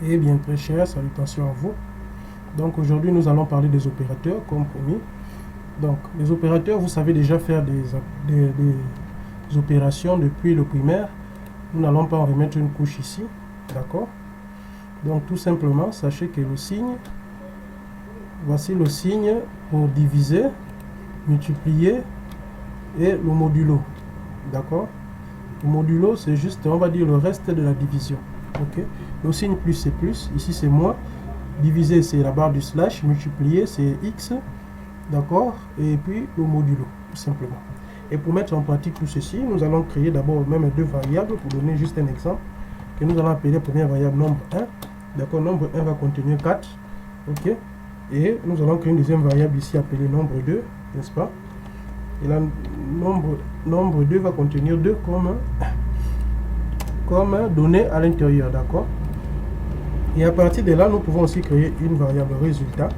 Eh bien, très cher, salutations à vous. Donc aujourd'hui, nous allons parler des opérateurs, comme promis. Donc, les opérateurs, vous savez déjà faire des opérations depuis le primaire. Nous n'allons pas en remettre une couche ici, d'accord? Donc, tout simplement, sachez que le signe, voici le signe pour diviser, multiplier et le modulo, d'accord? Le modulo, c'est juste, on va dire, le reste de la division, ok? Le signe plus, c'est plus, ici c'est moins. Diviser, c'est la barre du slash, multiplier, c'est x, d'accord? Et puis le modulo, tout simplement. Et pour mettre en pratique tout ceci, nous allons créer d'abord même deux variables, pour donner juste un exemple, que nous allons appeler première variable nombre 1, d'accord? Nombre 1 va contenir 4, ok? Et nous allons créer une deuxième variable ici appelée nombre 2, n'est-ce pas? Et là, nombre 2 va contenir 2 comme donnée à l'intérieur, d'accord? Et à partir de là, nous pouvons aussi créer une variable résultat,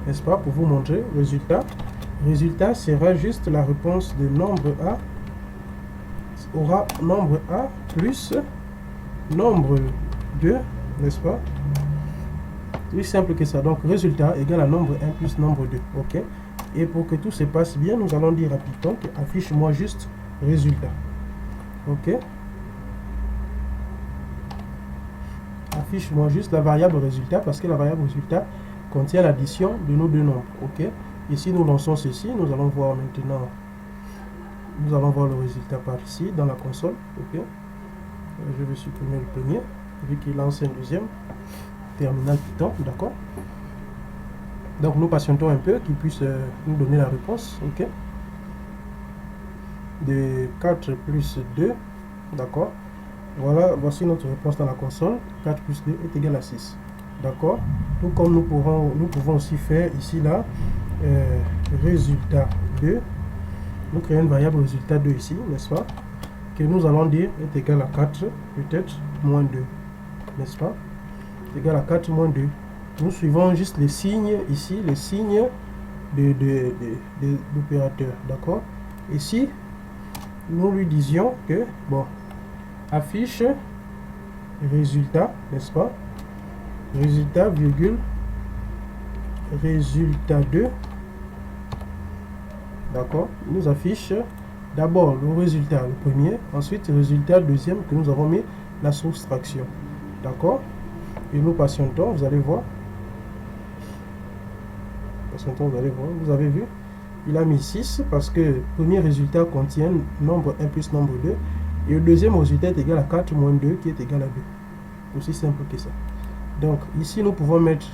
n'est-ce pas, pour vous montrer. Résultat sera juste la réponse de nombre A, aura nombre A plus nombre 2, n'est-ce pas? Plus simple que ça. Donc, résultat égale à nombre 1 plus nombre 2, ok? Et pour que tout se passe bien, nous allons dire à Python que affiche-moi juste résultat, ok? Affiche-moi juste la variable résultat, parce que la variable résultat contient l'addition de nos deux nombres, ok? Et si nous lançons ceci, nous allons voir maintenant, nous allons voir le résultat par ici, dans la console, ok? Je vais supprimer le premier, vu qu'il lance un deuxième, terminal Python, d'accord? Donc nous patientons un peu, qu'il puisse nous donner la réponse, ok? De 4 plus 2, d'accord? Voilà, voici notre réponse dans la console. 4 plus 2 est égal à 6. D'accord? Tout comme nous pouvons aussi faire ici, là, résultat 2. Nous créons une variable résultat 2 ici, n'est-ce pas? Que nous allons dire est égal à 4, peut-être moins 2. N'est-ce pas? Est égal à 4 moins 2. Nous suivons juste les signes ici, les signes de l'opérateur. D'accord? Ici, nous lui disions que, bon, affiche résultat, n'est-ce pas? Résultat, virgule, résultat 2. D'accord? Il nous affiche d'abord le résultat, le premier, ensuite le résultat deuxième que nous avons mis la soustraction. D'accord? Et nous patientons, vous allez voir. Patientons, vous allez voir, vous avez vu? Il a mis 6 parce que le premier résultat contient nombre 1 plus nombre 2. Et le deuxième résultat est égal à 4 moins 2 qui est égal à 2. Aussi simple que ça. Donc ici nous pouvons mettre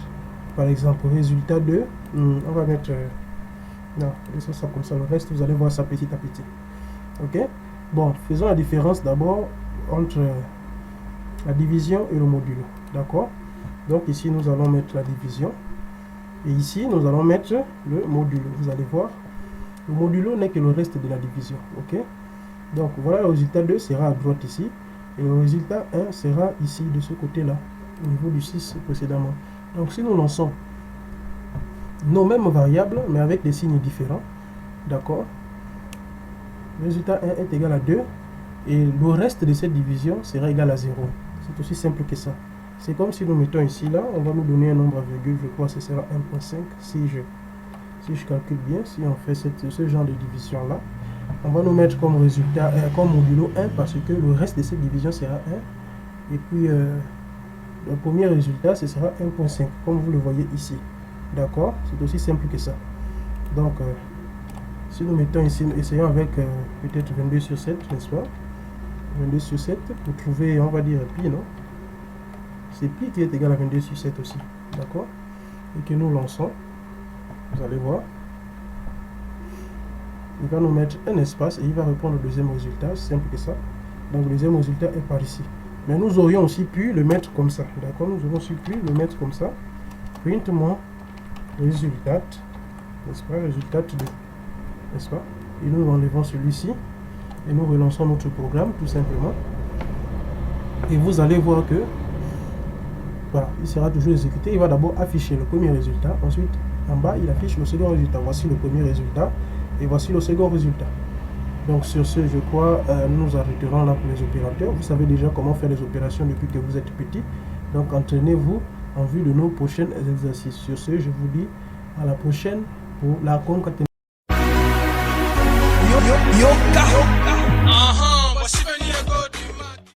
par exemple résultat 2. On va mettre... non, laissons ça comme ça. Le reste vous allez voir ça petit à petit. Ok? Bon, faisons la différence d'abord entre la division et le modulo. D'accord? Donc ici nous allons mettre la division. Et ici nous allons mettre le modulo. Vous allez voir. Le modulo n'est que le reste de la division. Ok? Donc voilà, le résultat 2 sera à droite ici. Et le résultat 1 sera ici, de ce côté-là, au niveau du 6 précédemment. Donc si nous lançons nos mêmes variables, mais avec des signes différents, d'accord, résultat 1 est égal à 2. Et le reste de cette division sera égal à 0. C'est aussi simple que ça. C'est comme si nous mettons ici, là, on va nous donner un nombre à virgule, je crois que ce sera 1.5 si je calcule bien, si on fait ce genre de division-là. On va nous mettre comme résultat, comme modulo 1 parce que le reste de cette division sera 1. Et puis, le premier résultat, ce sera 1.5, comme vous le voyez ici. D'accord? C'est aussi simple que ça. Donc, si nous mettons ici, essayons avec peut-être 22 sur 7, n'est-ce pas? 22 sur 7, pour trouver, on va dire, pi, non? C'est pi qui est égal à 22 sur 7 aussi. D'accord? Et que nous lançons, vous allez voir. Il va nous mettre un espace et il va répondre au deuxième résultat, c'est simple que ça. Donc le deuxième résultat est par ici. Mais nous aurions aussi pu le mettre comme ça. D'accord? Nous aurions aussi pu le mettre comme ça. Print-moi résultat, n'est-ce pas? Résultat 2, n'est-ce pas? Et nous enlevons celui-ci et nous relançons notre programme tout simplement. Et vous allez voir que voilà, il sera toujours exécuté. Il va d'abord afficher le premier résultat. Ensuite, en bas, il affiche le second résultat. Voici le premier résultat. Et voici le second résultat. Donc sur ce, je crois, nous arrêterons là pour les opérateurs. Vous savez déjà comment faire les opérations depuis que vous êtes petit. Donc entraînez-vous en vue de nos prochains exercices. Sur ce, je vous dis à la prochaine pour la concaténation.